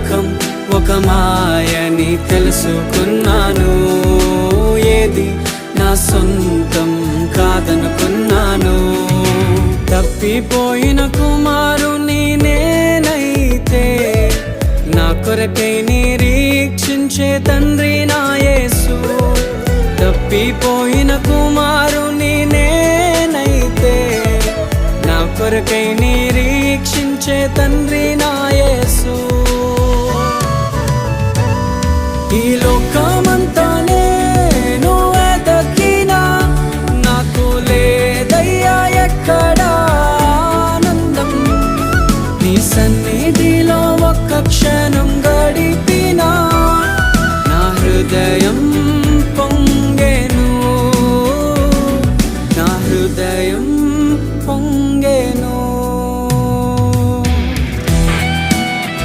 లోకం ఒక మాయని తెలుసుకున్నాను. ఏది నా సొంతం కాదనుకున్నాను. తప్పిపోయిన కుమారుని నేనైతే నా కొరకై నిరీక్షించే తండ్రి నా యేసు. తప్పిపోయిన కుమారుని నేనైతే నా కొరకై నిరీక్షించే తండ్రి నా యేసు. ఈ లోకమంతా నేను వెతకినా నాకు లేదయ్యా ఎక్కడా ఆనందం. నీ సన్నిధిలో ఒక్క క్షణం గడిపి